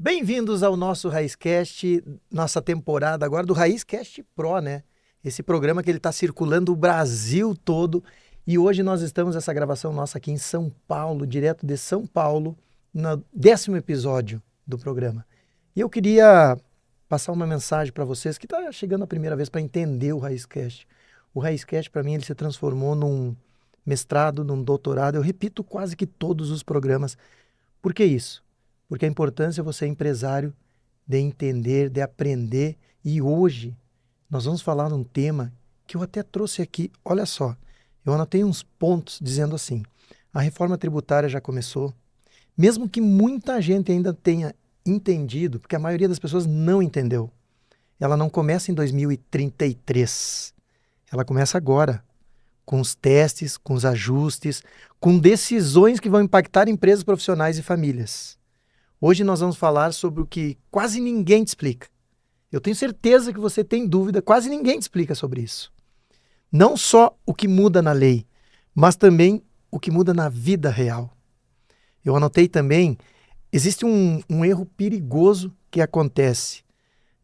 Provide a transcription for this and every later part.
Bem-vindos ao nosso RaizCast, nossa temporada agora do RaizCast Pro, né? Esse programa que ele está circulando o Brasil todo. E hoje nós estamos, essa gravação nossa aqui em São Paulo, direto de São Paulo, no 10º episódio do programa. E eu queria passar uma mensagem para vocês que está chegando a primeira vez para entender o RaizCast. O RaizCast, para mim, ele se transformou num mestrado, num doutorado. Eu repito quase que todos os programas. Por que isso? Porque a importância é você, empresário, de entender, de aprender. E hoje nós vamos falar de um tema que eu até trouxe aqui. Olha só, eu anotei uns pontos dizendo assim, a reforma tributária já começou, mesmo que muita gente ainda tenha entendido, porque a maioria das pessoas não entendeu. Ela não começa em 2033, ela começa agora, com os testes, com os ajustes, com decisões que vão impactar empresas, profissionais e famílias. Hoje nós vamos falar sobre o que quase ninguém te explica. Eu tenho certeza que você tem dúvida, quase ninguém te explica sobre isso. Não só o que muda na lei, mas também o que muda na vida real. Eu anotei também, existe um erro perigoso que acontece.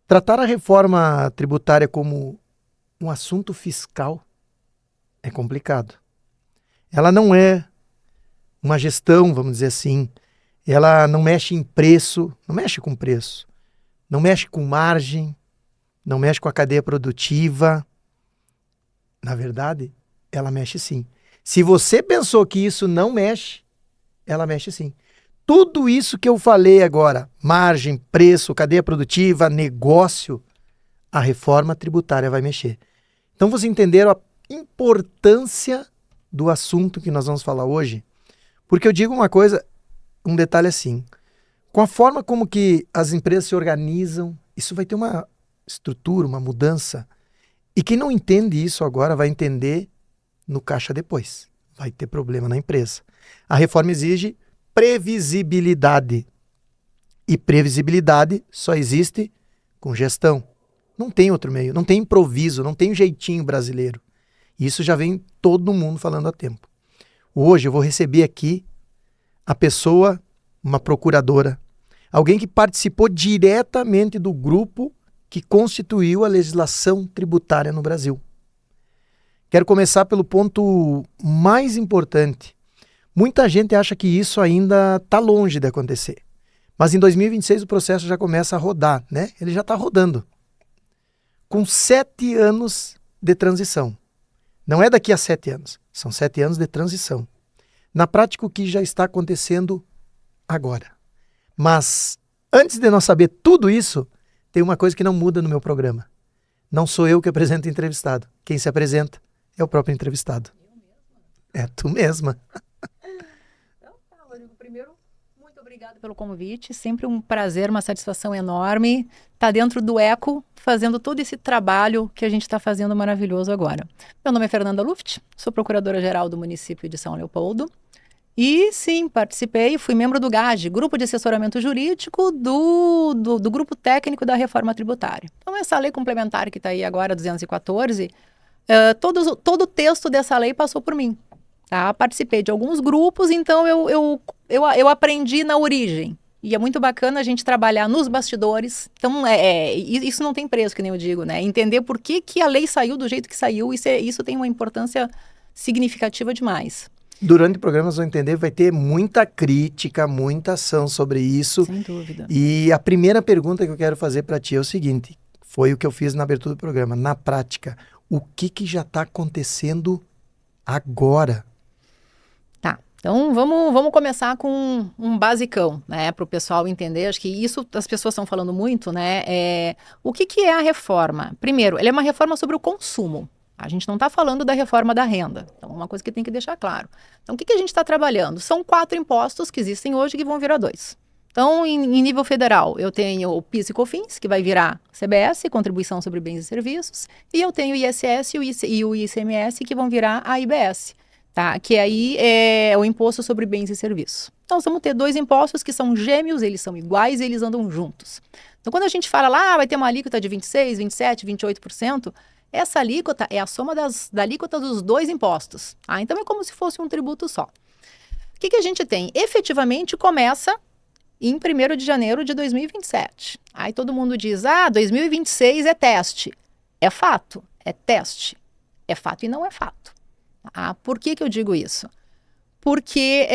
Tratar a reforma tributária como um assunto fiscal é complicado. Ela não é uma gestão, vamos dizer assim. Ela não mexe em preço, não mexe com preço, não mexe com margem, não mexe com a cadeia produtiva. Na verdade, ela mexe sim. Se você pensou que isso não mexe, ela mexe sim. Tudo isso que eu falei agora, margem, preço, cadeia produtiva, negócio, a reforma tributária vai mexer. Então vocês entenderam a importância do assunto que nós vamos falar hoje? Porque eu digo uma coisa, um detalhe assim, com a forma como que as empresas se organizam, isso vai ter uma estrutura, uma mudança. E quem não entende isso agora vai entender no caixa depois. Vai ter problema na empresa. A reforma exige previsibilidade. E previsibilidade só existe com gestão. Não tem outro meio, não tem improviso, não tem jeitinho brasileiro. Isso já vem todo mundo falando há tempo. Hoje eu vou receber aqui a pessoa, uma procuradora, alguém que participou diretamente do grupo que constituiu a legislação tributária no Brasil. Quero começar pelo ponto mais importante. Muita gente acha que isso ainda está longe de acontecer. Mas em 2026 o processo já começa a rodar, né? Ele já está rodando. Com 7 anos de transição. Não é daqui a 7 anos, são 7 anos de transição. Na prática, o que já está acontecendo agora. Mas, antes de nós saber tudo isso, tem uma coisa que não muda no meu programa. Não sou eu que apresento o entrevistado. Quem se apresenta é o próprio entrevistado. Eu mesma? É tu mesma. Então, tá, Rodrigo. Primeiro, muito obrigada pelo convite. Sempre um prazer, uma satisfação enorme estar dentro do ECO, fazendo todo esse trabalho que a gente está fazendo maravilhoso agora. Meu nome é Fernanda Luft, sou procuradora-geral do município de São Leopoldo. E sim, participei, fui membro do GAGE, Grupo de Assessoramento Jurídico do Grupo Técnico da Reforma Tributária. Então, essa lei complementar que está aí agora, 214, todo o texto dessa lei passou por mim. Tá? Participei de alguns grupos, então eu aprendi na origem. E é muito bacana a gente trabalhar nos bastidores. Então, isso não tem preço, que nem eu digo, né? Entender por que a lei saiu do jeito que saiu, isso tem uma importância significativa demais. Durante o programa, vocês vão entender, vai ter muita crítica, muita ação sobre isso. Sem dúvida. E a primeira pergunta que eu quero fazer para ti é o seguinte, foi o que eu fiz na abertura do programa. Na prática, o que já está acontecendo agora? Tá, então vamos começar com um basicão, né, para o pessoal entender. Acho que isso as pessoas estão falando muito, né? O que é a reforma? Primeiro, ela é uma reforma sobre o consumo. A gente não está falando da reforma da renda. Então, uma coisa que tem que deixar claro. Então, o que a gente está trabalhando? São 4 impostos que existem hoje que vão virar 2. Então, em nível federal, eu tenho o PIS e COFINS, que vai virar CBS, Contribuição sobre Bens e Serviços, e eu tenho o ISS e o ICMS, que vão virar a IBS, tá? Que aí é o Imposto sobre Bens e Serviços. Então, nós vamos ter 2 impostos que são gêmeos, eles são iguais e eles andam juntos. Então, quando a gente fala lá, vai ter uma alíquota de 26%, 27%, 28%, essa alíquota é a soma da alíquota dos 2 impostos. Então, é como se fosse um tributo só. O que a gente tem? Efetivamente, começa em 1º de janeiro de 2027. Aí todo mundo diz, 2026 é teste. É fato, é teste. É fato e não é fato. Por que eu digo isso? Porque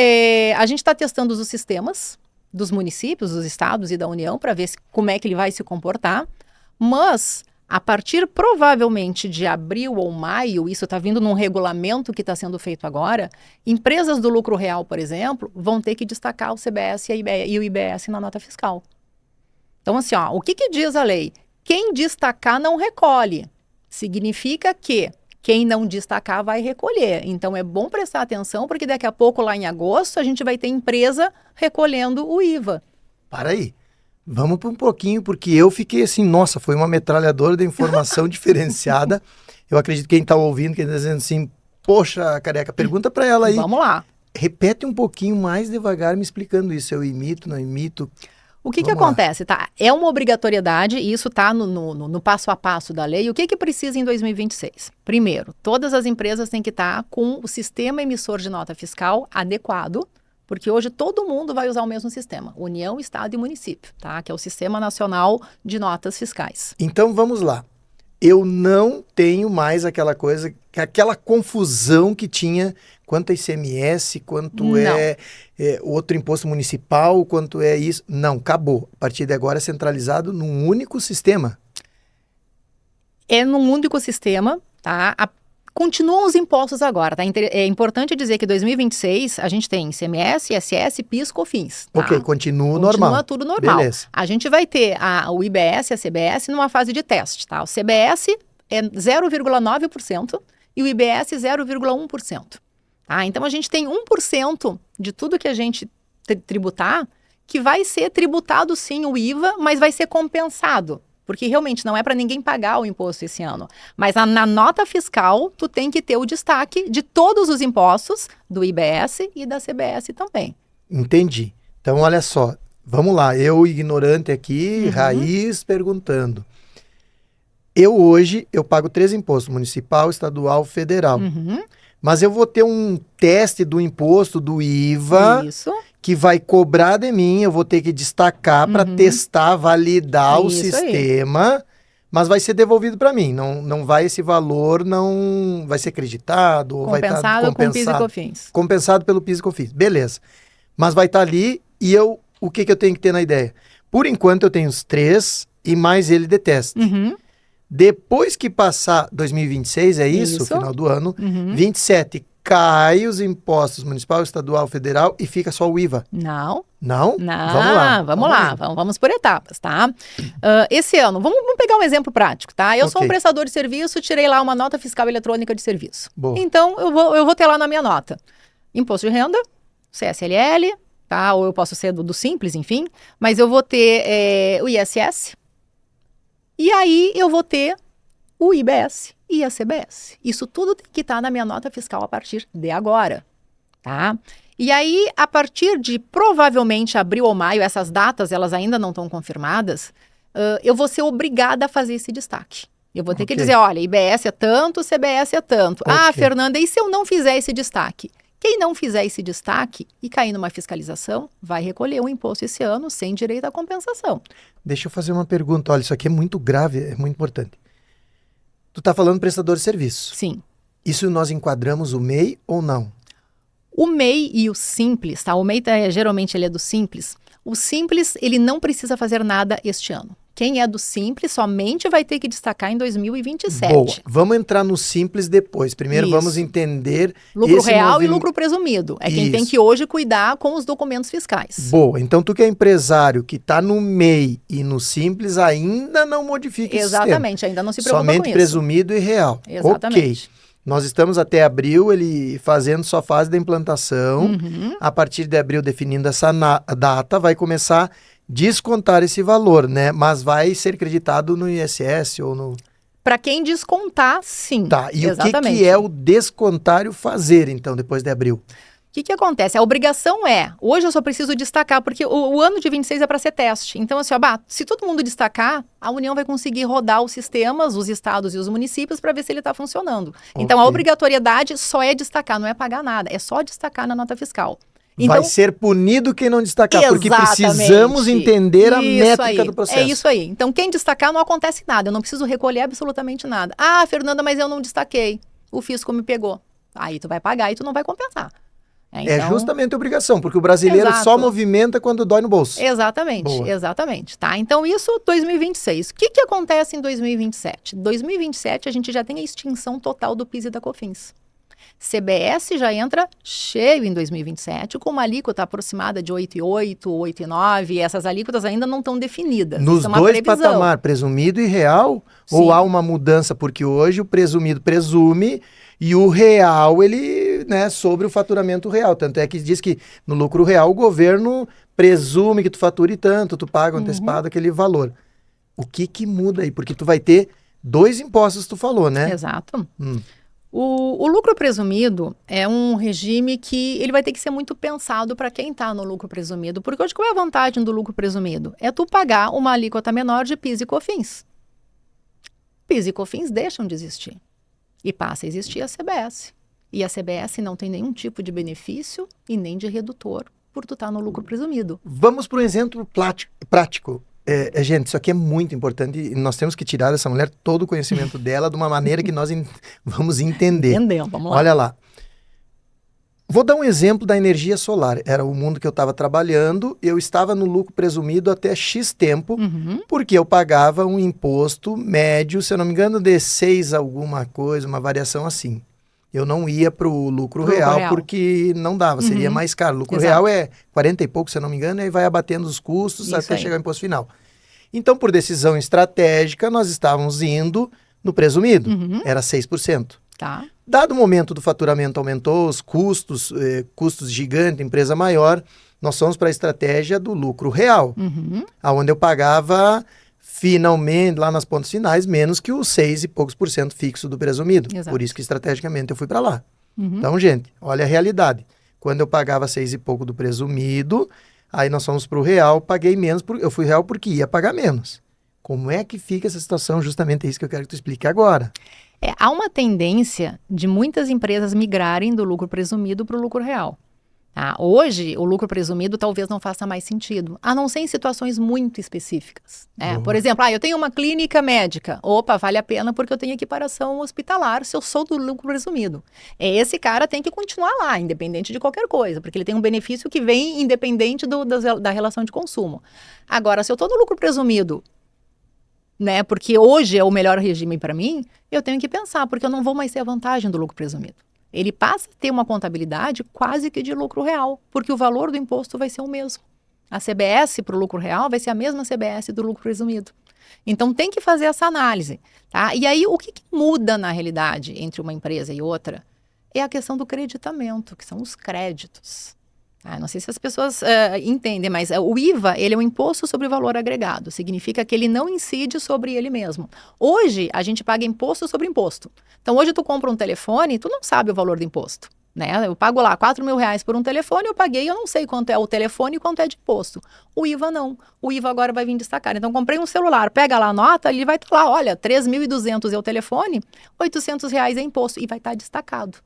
a gente está testando os sistemas dos municípios, dos estados e da União para ver como é que ele vai se comportar, mas a partir provavelmente de abril ou maio, isso está vindo num regulamento que está sendo feito agora, empresas do lucro real, por exemplo, vão ter que destacar o CBS e o IBS na nota fiscal. Então, assim, o que diz a lei? Quem destacar não recolhe. Significa que quem não destacar vai recolher. Então, é bom prestar atenção, porque daqui a pouco, lá em agosto, a gente vai ter empresa recolhendo o IVA. Para aí. Vamos por um pouquinho, porque eu fiquei assim, nossa, foi uma metralhadora de informação diferenciada. Eu acredito que quem está ouvindo, quem está dizendo assim, poxa, Careca, pergunta para ela aí. Vamos lá. Repete um pouquinho mais devagar me explicando isso. Eu imito, não imito? O que acontece, tá? É uma obrigatoriedade e isso está no passo a passo da lei. O que precisa em 2026? Primeiro, todas as empresas têm que estar com o sistema emissor de nota fiscal adequado, porque hoje todo mundo vai usar o mesmo sistema, União, Estado e Município, tá? Que é o Sistema Nacional de Notas Fiscais. Então vamos lá. Eu não tenho mais aquela coisa, aquela confusão que tinha quanto é ICMS, quanto é outro imposto municipal, quanto é isso. Não, acabou. A partir de agora é centralizado num único sistema. É num único sistema, tá? Continuam os impostos agora, tá? É importante dizer que em 2026 a gente tem ICMS, ISS, PIS, COFINS. Tá? Ok, continua normal. Continua tudo normal. Beleza. A gente vai ter o IBS e a CBS numa fase de teste, tá? O CBS é 0,9% e o IBS 0,1%. Tá? Então a gente tem 1% de tudo que a gente tributar que vai ser tributado sim o IVA, mas vai ser compensado. Porque realmente não é para ninguém pagar o imposto esse ano. Mas na nota fiscal, tu tem que ter o destaque de todos os impostos, do IBS e da CBS também. Entendi. Então, olha só. Vamos lá. Eu, ignorante aqui, raiz, perguntando. Hoje, eu pago 3 impostos. Municipal, estadual, federal. Mas eu vou ter um teste do imposto, do IVA... Isso. Que vai cobrar de mim, eu vou ter que destacar para testar, validar o sistema, mas vai ser devolvido para mim. Não vai esse valor, não vai ser acreditado, ou vai estar compensado com PIS e COFINS. Compensado pelo PIS e COFINS. Beleza. Mas vai estar ali e o que eu tenho que ter na ideia? Por enquanto eu tenho os 3 e mais ele de teste. Depois que passar 2026, é isso? Final do ano, 27 cai os impostos municipal, estadual, federal e fica só o IVA. Não. Não? Vamos lá. Vamos por etapas, tá? Esse ano, vamos pegar um exemplo prático, tá? Eu sou um prestador de serviço, tirei lá uma nota fiscal eletrônica de serviço. Boa. Então, eu vou ter lá na minha nota imposto de renda, CSLL, tá? Ou eu posso ser do Simples, enfim. Mas eu vou ter o ISS e aí eu vou ter o IBS e a CBS. Isso tudo tem que estar na minha nota fiscal a partir de agora, tá? E aí, a partir de provavelmente abril ou maio, essas datas elas ainda não estão confirmadas, eu vou ser obrigada a fazer esse destaque. Eu vou ter que dizer, olha, IBS é tanto, CBS é tanto. Fernanda, e se eu não fizer esse destaque? Quem não fizer esse destaque e cair numa fiscalização, vai recolher o imposto esse ano sem direito à compensação. Deixa eu fazer uma pergunta. Olha, isso aqui é muito grave, é muito importante. Tu está falando prestador de serviço. Sim. Isso nós enquadramos o MEI ou não? O MEI e o Simples, tá? O MEI geralmente ele é do Simples. O Simples, ele não precisa fazer nada este ano. Quem é do Simples somente vai ter que destacar em 2027. Boa. Vamos entrar no Simples depois. Primeiro vamos entender lucro real e lucro presumido. É quem tem que hoje cuidar com os documentos fiscais. Boa. Então tu que é empresário que está no MEI e no Simples ainda não modifica esse sistema. Exatamente, ainda não se preocupa somente com isso. Somente presumido e real. Exatamente. Ok. Nós estamos até abril, ele fazendo sua fase de implantação. A partir de abril, definindo essa data, vai começar a descontar esse valor, né? Mas vai ser creditado no ISS ou no... Para quem descontar, sim. Tá, e exatamente. O que é o descontário fazer, então, depois de abril? O que acontece? A obrigação hoje eu só preciso destacar, porque o ano de 26 é para ser teste. Então, assim, se todo mundo destacar, a União vai conseguir rodar os sistemas, os estados e os municípios para ver se ele está funcionando. Então, a obrigatoriedade só é destacar, não é pagar nada, é só destacar na nota fiscal. Então, vai ser punido quem não destacar, porque exatamente. precisamos entender a Isso métrica aí. do processo. É isso aí. Então, quem destacar não acontece nada, eu não preciso recolher absolutamente nada. Ah, Fernanda, mas eu não destaquei, o fisco me pegou. Aí tu vai pagar e tu não vai compensar. É justamente a obrigação, porque o brasileiro só movimenta quando dói no bolso. Exatamente, exatamente. Tá? Então, isso 2026. O que acontece em 2027? 2027 a gente já tem a extinção total do PIS e da COFINS. CBS já entra cheio em 2027, com uma alíquota aproximada de 8,8, 8,9, e essas alíquotas ainda não estão definidas. Nos dois patamares, presumido e real? Sim. Ou há uma mudança, porque hoje o presumido presume e o real, ele, né, sobre o faturamento real. Tanto é que diz que no lucro real o governo presume que tu fature tanto, tu paga antecipado aquele valor. O que muda aí? Porque tu vai ter 2 impostos, tu falou, né? Exato. O lucro presumido é um regime que ele vai ter que ser muito pensado para quem está no lucro presumido. Porque hoje qual é a vantagem do lucro presumido? É tu pagar uma alíquota menor de PIS e COFINS. PIS e COFINS deixam de existir. E passa a existir a CBS. E a CBS não tem nenhum tipo de benefício e nem de redutor por tu estar no lucro presumido. Vamos para um exemplo prático. Gente, isso aqui é muito importante e nós temos que tirar dessa mulher todo o conhecimento dela de uma maneira que nós vamos entender. Entendeu, vamos lá. Olha lá. Vou dar um exemplo da energia solar. Era o mundo que eu estava trabalhando, eu estava no lucro presumido até X tempo, porque eu pagava um imposto médio, se eu não me engano, de 6 alguma coisa, uma variação assim. Eu não ia para o lucro real porque não dava, seria mais caro. O lucro real é 40 e pouco, se eu não me engano, e vai abatendo os custos até chegar ao imposto final. Então, por decisão estratégica, nós estávamos indo no presumido, era 6%. Tá. Dado o momento do faturamento aumentou, os custos gigantes, empresa maior, nós fomos para a estratégia do lucro real, onde eu pagava finalmente, lá nas pontas finais, menos que os 6 e poucos por cento fixo do presumido. Exato. Por isso que estrategicamente eu fui para lá. Então, gente, olha a realidade. Quando eu pagava 6 e pouco do presumido, aí nós fomos para o real, paguei menos, eu fui real porque ia pagar menos. Como é que fica essa situação? Justamente é isso que eu quero que tu explique agora. Há uma tendência de muitas empresas migrarem do lucro presumido para o lucro real. Hoje, o lucro presumido talvez não faça mais sentido, a não ser em situações muito específicas. Por exemplo, eu tenho uma clínica médica. Opa, vale a pena porque eu tenho equiparação hospitalar se eu sou do lucro presumido. Esse cara tem que continuar lá, independente de qualquer coisa, porque ele tem um benefício que vem independente da relação de consumo. Agora, se eu estou no lucro presumido, porque hoje é o melhor regime para mim, eu tenho que pensar, porque eu não vou mais ter a vantagem do lucro presumido. Ele passa a ter uma contabilidade quase que de lucro real, porque o valor do imposto vai ser o mesmo. A CBS para o lucro real vai ser a mesma CBS do lucro presumido. Então, tem que fazer essa análise. Tá? E aí, o que muda na realidade entre uma empresa e outra é a questão do creditamento, que são os créditos. Não sei se as pessoas entendem, mas o IVA, ele é um imposto sobre o valor agregado. Significa que ele não incide sobre ele mesmo. Hoje, a gente paga imposto sobre imposto. Então, hoje tu compra um telefone, tu não sabe o valor do imposto. Eu pago lá R$4.000 por um telefone, eu paguei, eu não sei quanto é o telefone e quanto é de imposto. O IVA não. O IVA agora vai vir destacar. Então, comprei um celular, pega lá a nota, ele vai estar lá, olha, R$3.200 é o telefone, R$800 é imposto e vai estar destacado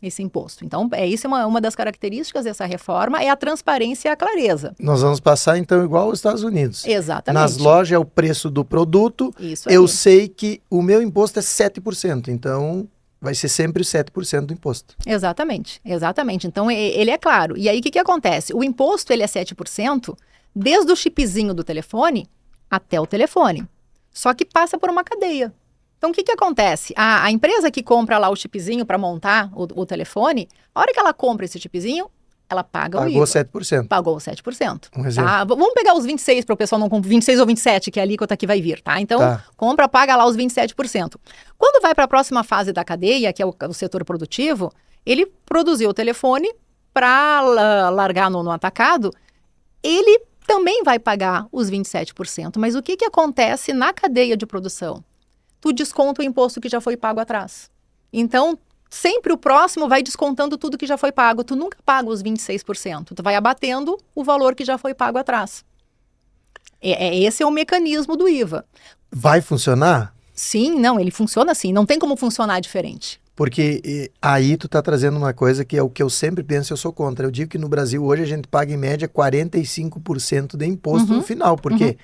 esse imposto. Então, isso é uma das características dessa reforma, é a transparência e a clareza. Nós vamos passar, então, igual aos Estados Unidos. Exatamente. Nas lojas é o preço do produto. Isso aí. Eu sei que o meu imposto é 7%, então vai ser sempre 7% do imposto. Exatamente. Então, ele é claro. E aí, o que acontece? O imposto, ele é 7%, desde o chipzinho do telefone até o telefone. Só que passa por uma cadeia. Então, o que acontece? A empresa que compra lá o chipzinho para montar o telefone, a hora que ela compra esse chipzinho, ela paga o IVA. Pagou 7%. Pagou 7%. Um exemplo. Tá? Vamos pegar os 26 para o pessoal não comprar 26 ou 27, que é a alíquota que vai vir, tá? Então, compra, paga lá os 27%. Quando vai para a próxima fase da cadeia, que é o setor produtivo, ele produziu o telefone para largar no atacado, ele também vai pagar os 27%. Mas o que acontece na cadeia de produção? Tu desconta o imposto que já foi pago atrás. Então, sempre o próximo vai descontando tudo que já foi pago. Tu nunca paga os 26%. Tu vai abatendo o valor que já foi pago atrás. Esse é o mecanismo do IVA. Vai funcionar? Sim, não, ele funciona assim. Não tem como funcionar diferente. Porque aí tu tá trazendo uma coisa que é o que eu sempre penso, eu sou contra. Eu digo que no Brasil hoje a gente paga em média 45% de imposto no final. Por quê?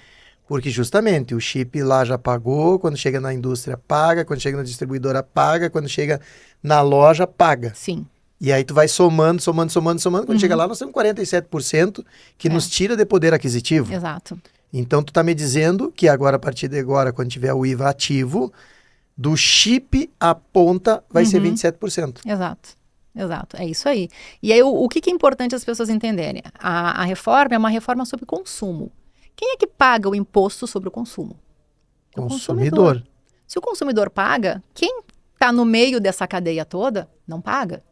Porque justamente o chip lá já pagou, quando chega na indústria paga, quando chega na distribuidora paga, quando chega na loja paga. Sim. E aí tu vai somando. Quando chega lá nós temos 47% que nos tira de poder aquisitivo. Exato. Então tu tá me dizendo que agora, a partir de agora, quando tiver o IVA ativo, do chip à ponta vai ser 27%. Exato, é isso aí. E aí o que é importante as pessoas entenderem? A reforma é uma reforma sobre consumo. Quem é que paga o imposto sobre o consumo? O consumidor. Se o consumidor paga, quem está no meio dessa cadeia toda não paga.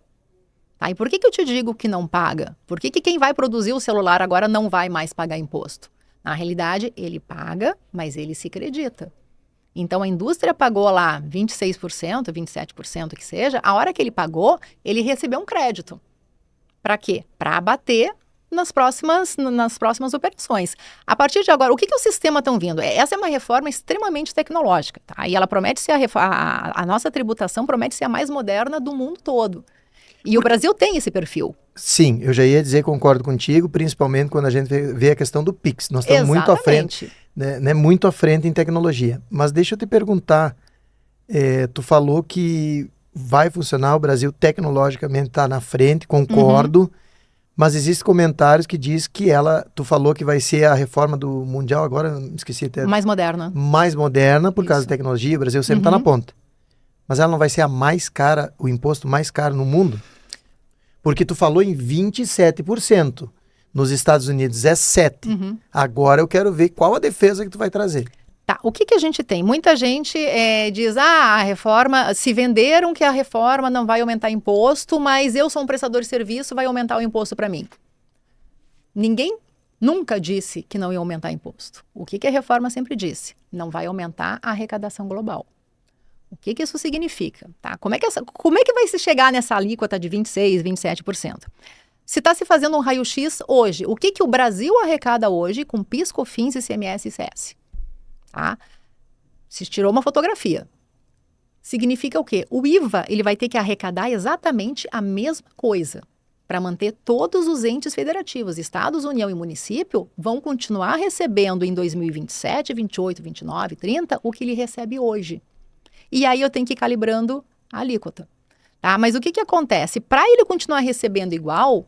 Tá? E por que eu te digo que não paga? Por que quem vai produzir o celular agora não vai mais pagar imposto? Na realidade, ele paga, mas ele se acredita. Então, a indústria pagou lá 26%, 27% que seja, a hora que ele pagou, ele recebeu um crédito. Para quê? Para abater nas próximas operações. A partir de agora, o que o sistema estão vindo? Essa é uma reforma extremamente tecnológica, tá? E ela promete ser a nossa tributação promete ser a mais moderna do mundo todo. E o Brasil tem esse perfil. Sim, eu já ia dizer, concordo contigo, principalmente quando a gente vê a questão do Pix. Nós estamos muito à frente, né, muito à frente em tecnologia. Mas deixa eu te perguntar, tu falou que vai funcionar, o Brasil tecnologicamente está na frente, concordo, mas existem comentários que diz que tu falou que vai ser a reforma do Mundial, agora esqueci até. Mais moderna. Mais moderna por causa da tecnologia, o Brasil sempre está na ponta. Mas ela não vai ser a mais cara, o imposto mais caro no mundo? Porque tu falou em 27%. Nos Estados Unidos é 7%. Agora eu quero ver qual a defesa que tu vai trazer. Tá, o que a gente tem? Muita gente diz, a reforma, se venderam que a reforma não vai aumentar imposto, mas eu sou um prestador de serviço, vai aumentar o imposto para mim. Ninguém nunca disse que não ia aumentar imposto. O que a reforma sempre disse? Não vai aumentar a arrecadação global. O que isso significa? Tá? Como é que vai se chegar nessa alíquota de 26%, 27%? Se está se fazendo um raio-x hoje, o que o Brasil arrecada hoje com PIS, COFINS, ICMS e ICS? Tá? Se tirou uma fotografia. Significa o quê? O IVA ele vai ter que arrecadar exatamente a mesma coisa para manter todos os entes federativos, estados, União e município, vão continuar recebendo em 2027, 28, 29, 30 o que ele recebe hoje. E aí eu tenho que ir calibrando a alíquota. Tá? Mas o que acontece? Para ele continuar recebendo igual,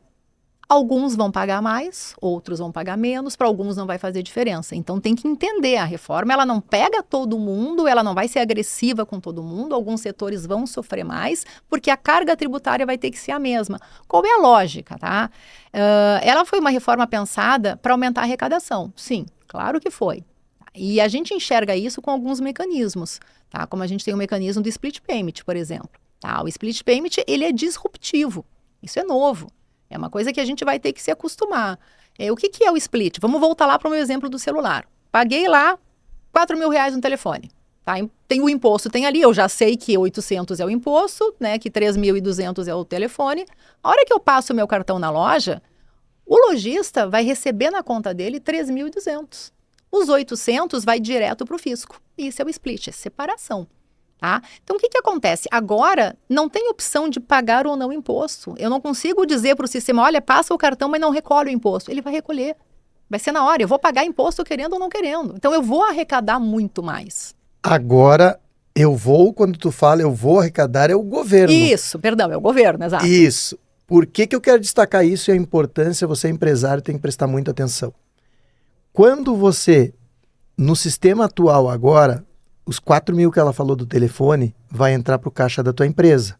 alguns vão pagar mais, outros vão pagar menos, para alguns não vai fazer diferença. Então tem que entender a reforma, ela não pega todo mundo, ela não vai ser agressiva com todo mundo, alguns setores vão sofrer mais, porque a carga tributária vai ter que ser a mesma. Qual é a lógica? Tá? Ela foi uma reforma pensada para aumentar a arrecadação. Sim, claro que foi. E a gente enxerga isso com alguns mecanismos, tá? Como a gente tem o mecanismo do split payment, por exemplo. Tá? O split payment, ele é disruptivo. Isso é novo. É uma coisa que a gente vai ter que se acostumar. O que é o split? Vamos voltar lá para o meu exemplo do celular. Paguei lá R$4.000 no telefone. Tá? Tem o imposto, tem ali. Eu já sei que 800 é o imposto, né? Que 3.200 é o telefone. A hora que eu passo o meu cartão na loja, o lojista vai receber na conta dele 3.200. Os 800 vai direto para o fisco. Isso é o split, é separação. Tá? Então, o que acontece? Agora, não tem opção de pagar ou não imposto. Eu não consigo dizer para o sistema, olha, passa o cartão, mas não recolhe o imposto. Ele vai recolher. Vai ser na hora. Eu vou pagar imposto querendo ou não querendo. Então, eu vou arrecadar muito mais. Agora, quando tu fala eu vou arrecadar, é o governo. Isso, perdão, é o governo, exato. Isso. Por que eu quero destacar isso e a importância, você empresário tem que prestar muita atenção. Quando você, no sistema atual agora, os 4.000 que ela falou do telefone vai entrar para o caixa da tua empresa.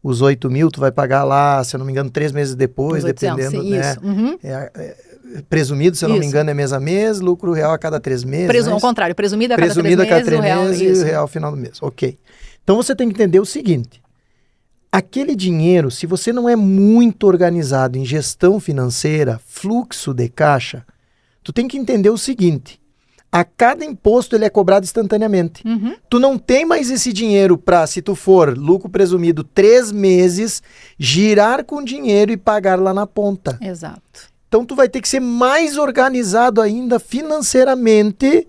Os 8.000 tu vai pagar lá, se eu não me engano, 3 meses depois, 800, dependendo, sim, né? Isso. Presumido, se eu não me engano, é mês a mês, lucro real a cada 3 meses. Ao contrário, presumido a cada 3 meses e o real ao final do mês. Ok. Então você tem que entender o seguinte, aquele dinheiro, se você não é muito organizado em gestão financeira, fluxo de caixa, tu tem que entender o seguinte, a cada imposto ele é cobrado instantaneamente. Tu não tem mais esse dinheiro para, se tu for lucro presumido 3 meses, girar com dinheiro e pagar lá na ponta. Exato. Então tu vai ter que ser mais organizado ainda financeiramente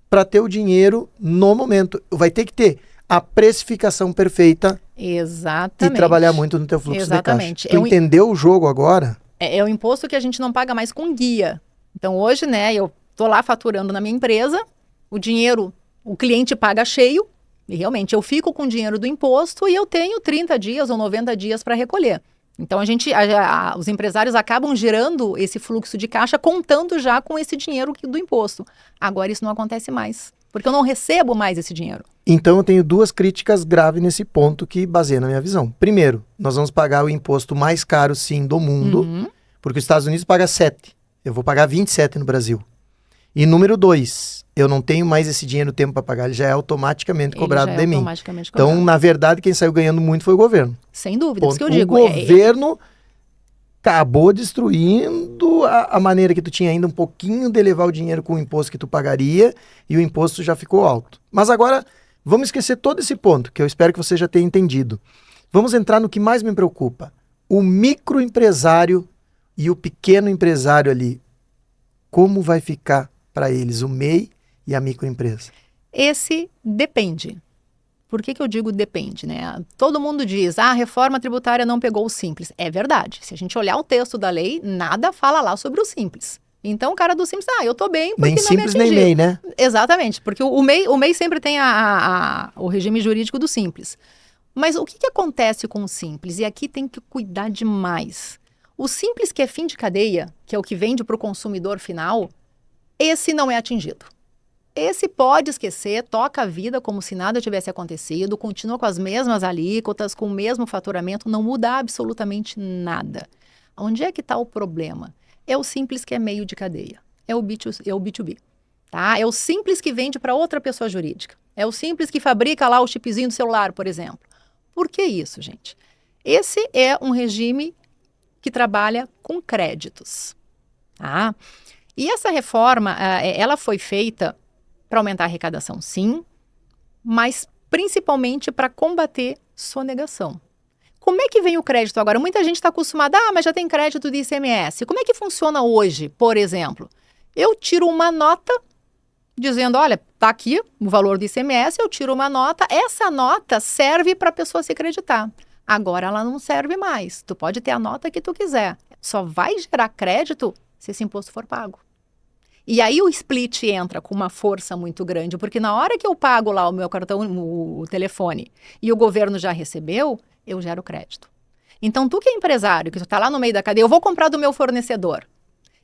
para ter o dinheiro no momento. Vai ter que ter a precificação perfeita Exatamente. e trabalhar muito no teu fluxo Exatamente. de caixa. Tu entendeu o jogo agora? É o imposto que a gente não paga mais com guia. Então, hoje, né, eu tô lá faturando na minha empresa, o dinheiro, o cliente paga cheio, e realmente eu fico com o dinheiro do imposto e eu tenho 30 dias ou 90 dias para recolher. Então, os empresários acabam gerando esse fluxo de caixa contando já com esse dinheiro do imposto. Agora, isso não acontece mais, porque eu não recebo mais esse dinheiro. Então, eu tenho duas críticas graves nesse ponto que baseia na minha visão. Primeiro, nós vamos pagar o imposto mais caro, sim, do mundo, porque os Estados Unidos pagam 7. Eu vou pagar 27 no Brasil. E número 2, eu não tenho mais esse dinheiro tempo para pagar, ele já é automaticamente cobrado de mim. Então, na verdade, quem saiu ganhando muito foi o governo. Sem dúvida, isso que eu digo. O governo acabou destruindo a maneira que tu tinha ainda um pouquinho de levar o dinheiro com o imposto que tu pagaria e o imposto já ficou alto. Mas agora, vamos esquecer todo esse ponto, que eu espero que você já tenha entendido. Vamos entrar no que mais me preocupa. O microempresário e o pequeno empresário ali. Como vai ficar para eles o MEI e a microempresa? Esse depende. Por que eu digo depende, né? Todo mundo diz, a reforma tributária não pegou o simples. É verdade. Se a gente olhar o texto da lei, nada fala lá sobre o simples. Então, o cara do simples, eu tô bem porque nem não simples me atingiu. Nem MEI, né? Exatamente, porque o MEI sempre tem o regime jurídico do simples. Mas o que acontece com o simples? E aqui tem que cuidar demais. O simples, que é fim de cadeia, que é o que vende para o consumidor final, esse não é atingido. Esse pode esquecer, toca a vida como se nada tivesse acontecido, continua com as mesmas alíquotas, com o mesmo faturamento, não muda absolutamente nada. Onde é que está o problema? É o simples que é meio de cadeia, é o B2B. Tá? É o simples que vende para outra pessoa jurídica, é o simples que fabrica lá o chipzinho do celular, por exemplo. Por que isso, gente? Esse é um regime que trabalha com créditos. Tá? E essa reforma, ela foi feita para aumentar a arrecadação, sim, mas principalmente para combater sonegação. Como é que vem o crédito agora? Muita gente está acostumada, mas já tem crédito de ICMS. Como é que funciona hoje, por exemplo? Eu tiro uma nota dizendo, olha, está aqui o valor do ICMS, eu tiro uma nota, essa nota serve para a pessoa se acreditar. Agora ela não serve mais. Tu pode ter a nota que tu quiser. Só vai gerar crédito se esse imposto for pago. E aí o split entra com uma força muito grande, porque na hora que eu pago lá o meu cartão, o telefone, e o governo já recebeu, eu gero crédito. Então, tu que é empresário, que tu está lá no meio da cadeia, eu vou comprar do meu fornecedor.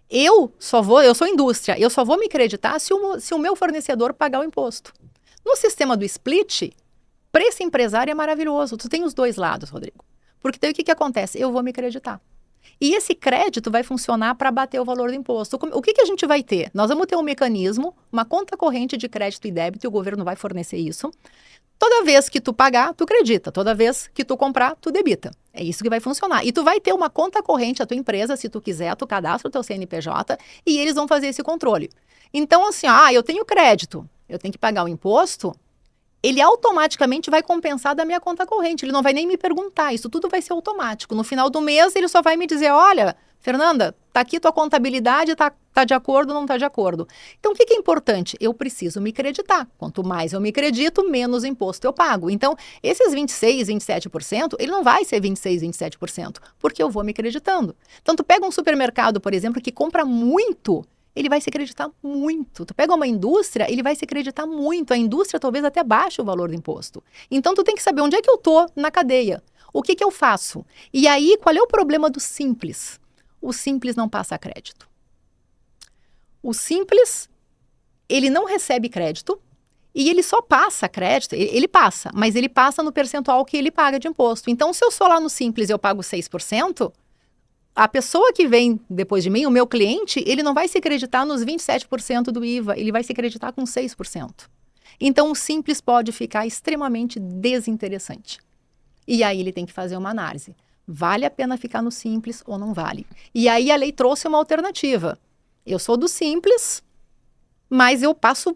Eu sou indústria, eu só vou me creditar se o meu fornecedor pagar o imposto. No sistema do split, para esse empresário é maravilhoso. Tu tem os dois lados, Rodrigo. Porque daí o que acontece? Eu vou me creditar. E esse crédito vai funcionar para bater o valor do imposto. O que a gente vai ter? Nós vamos ter um mecanismo, uma conta corrente de crédito e débito, e o governo vai fornecer isso. Toda vez que tu pagar, tu credita. Toda vez que tu comprar, tu debita. É isso que vai funcionar. E tu vai ter uma conta corrente, a tua empresa, se tu quiser, tu cadastra o teu CNPJ e eles vão fazer esse controle. Então, assim, eu tenho crédito, eu tenho que pagar o imposto, ele automaticamente vai compensar da minha conta corrente. Ele não vai nem me perguntar, isso tudo vai ser automático. No final do mês, ele só vai me dizer, olha, Fernanda, tá aqui tua contabilidade, tá de acordo ou não tá de acordo. Então, o que é importante? Eu preciso me creditar. Quanto mais eu me acredito, menos imposto eu pago. Então, esses 26%, 27%, ele não vai ser 26%, 27%, porque eu vou me acreditando. Então, tu pega um supermercado, por exemplo, que compra muito, ele vai se acreditar muito. Tu pega uma indústria, ele vai se acreditar muito. A indústria talvez até baixe o valor do imposto. Então, tu tem que saber onde é que eu tô na cadeia. O que eu faço? E aí, qual é o problema do simples? O simples não passa crédito. O simples, ele não recebe crédito e ele só passa crédito, ele passa, mas ele passa no percentual que ele paga de imposto. Então, se eu sou lá no simples e eu pago 6%, a pessoa que vem depois de mim, o meu cliente, ele não vai se acreditar nos 27% do IVA, ele vai se acreditar com 6%. Então, o simples pode ficar extremamente desinteressante. E aí ele tem que fazer uma análise. Vale a pena ficar no simples ou não vale? E aí a lei trouxe uma alternativa. Eu sou do simples, mas eu passo,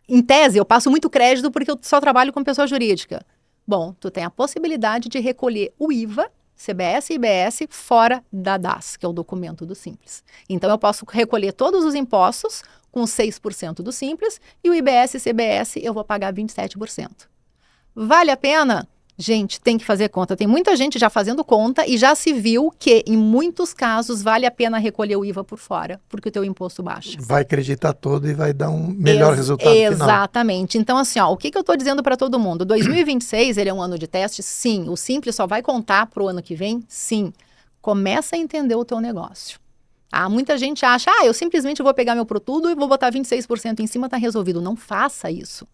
em tese, eu passo muito crédito porque eu só trabalho com pessoa jurídica. Bom, tu tem a possibilidade de recolher o IVA, CBS e IBS, fora da DAS, que é o documento do Simples. Então, eu posso recolher todos os impostos com 6% do Simples e o IBS e CBS eu vou pagar 27%. Vale a pena? Gente, tem que fazer conta. Tem muita gente já fazendo conta e já se viu que, em muitos casos, vale a pena recolher o IVA por fora, porque o teu imposto baixa. Vai acreditar todo e vai dar um melhor resultado final. Exatamente. Então, assim, ó, o que eu estou dizendo para todo mundo? 2026, ele é um ano de teste? Sim. O Simples só vai contar para o ano que vem? Sim. Começa a entender o teu negócio. Muita gente acha, eu simplesmente vou pegar meu produto e vou botar 26% em cima, tá resolvido. Não faça isso.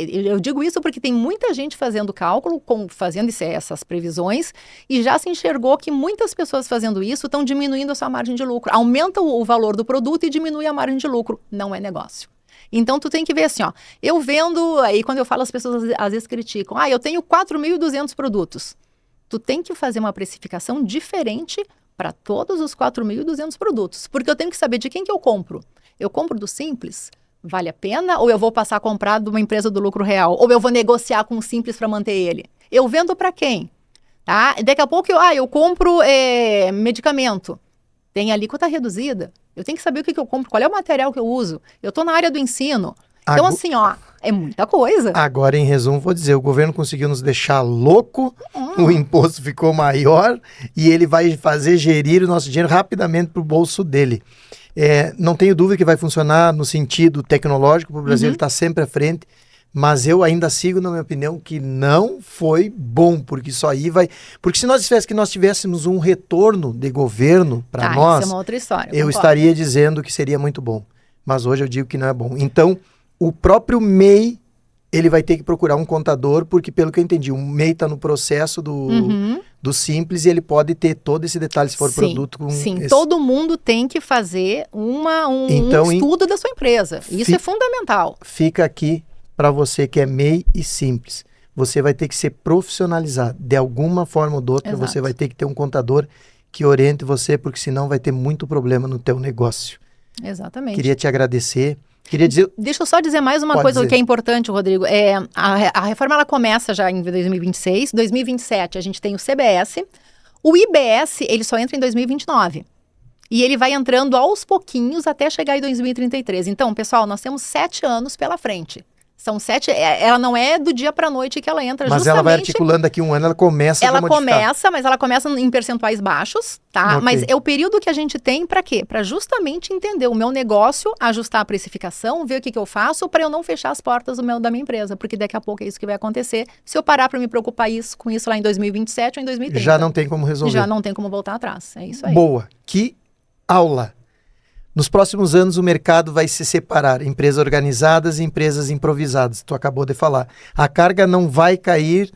Eu digo isso porque tem muita gente fazendo cálculo, fazendo essas previsões, e já se enxergou que muitas pessoas fazendo isso estão diminuindo a sua margem de lucro. Aumenta o valor do produto e diminui a margem de lucro. Não é negócio. Então, tu tem que ver assim, ó, eu vendo, aí quando eu falo, as pessoas às vezes criticam, eu tenho 4.200 produtos. Tu tem que fazer uma precificação diferente para todos os 4.200 produtos, porque eu tenho que saber de quem que eu compro. Eu compro do Simples? Vale a pena? Ou eu vou passar a comprar de uma empresa do lucro real? Ou eu vou negociar com o Simples para manter ele? Eu vendo para quem? Daqui a pouco eu compro medicamento. Tem alíquota reduzida. Eu tenho que saber o que eu compro, qual é o material que eu uso. Eu estou na área do ensino. Então, assim, é muita coisa. Agora, em resumo, vou dizer, o governo conseguiu nos deixar louco, o imposto ficou maior e ele vai fazer gerir o nosso dinheiro rapidamente para o bolso dele. Não tenho dúvida que vai funcionar no sentido tecnológico, para o Brasil ele está sempre à frente, mas eu ainda sigo na minha opinião que não foi bom, porque isso aí vai... Porque se nós tivéssemos um retorno de governo para nós, isso é uma outra história, eu estaria dizendo que seria muito bom, mas hoje eu digo que não é bom. Então, o próprio MEI, ele vai ter que procurar um contador, porque pelo que eu entendi, o MEI está no processo do Simples e ele pode ter todo esse detalhe se for produto com... Sim, todo mundo tem que fazer um estudo da sua empresa. Isso é fundamental. Fica aqui para você que é MEI e Simples. Você vai ter que ser profissionalizado. De alguma forma ou de outra, você vai ter que ter um contador que oriente você, porque senão vai ter muito problema no teu negócio. Exatamente. Queria te agradecer. Queria dizer... Deixa eu só dizer mais uma coisa que é importante, Rodrigo. A reforma ela começa já em 2026. 2027 a gente tem o CBS. O IBS, ele só entra em 2029. E ele vai entrando aos pouquinhos até chegar em 2033. Então, pessoal, nós temos 7 anos pela frente. São 7, ela não é do dia para a noite que ela entra. Mas ela vai articulando daqui um ano, ela começa a modificar. Mas ela começa em percentuais baixos, tá? Okay. Mas é o período que a gente tem para quê? Para justamente entender o meu negócio, ajustar a precificação, ver o que eu faço para eu não fechar as portas da minha empresa, porque daqui a pouco é isso que vai acontecer. Se eu parar para me preocupar com isso lá em 2027 ou em 2030. Já não tem como resolver. Já não tem como voltar atrás, é isso aí. Boa, que aula! Nos próximos anos, o mercado vai se separar, empresas organizadas e empresas improvisadas, tu acabou de falar. A carga não vai cair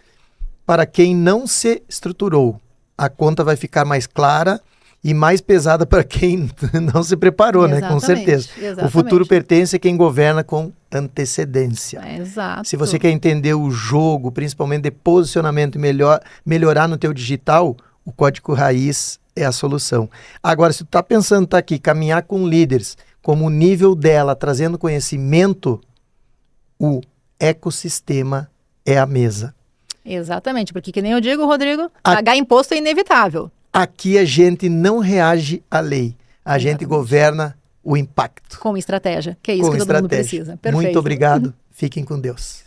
para quem não se estruturou. A conta vai ficar mais clara e mais pesada para quem não se preparou, né? Com certeza. Exatamente. O futuro pertence a quem governa com antecedência. Exato. Se você quer entender o jogo, principalmente de posicionamento e melhorar no teu digital, o Código Raiz é a solução. Agora, se tu está pensando estar aqui, caminhar com líderes, como o nível dela, trazendo conhecimento, o ecossistema é a mesa. Exatamente, porque que nem eu digo, Rodrigo, pagar imposto é inevitável. Aqui a gente não reage à lei, a gente governa o impacto. Com estratégia, que é isso que todo mundo precisa. Perfeito. Muito obrigado, fiquem com Deus.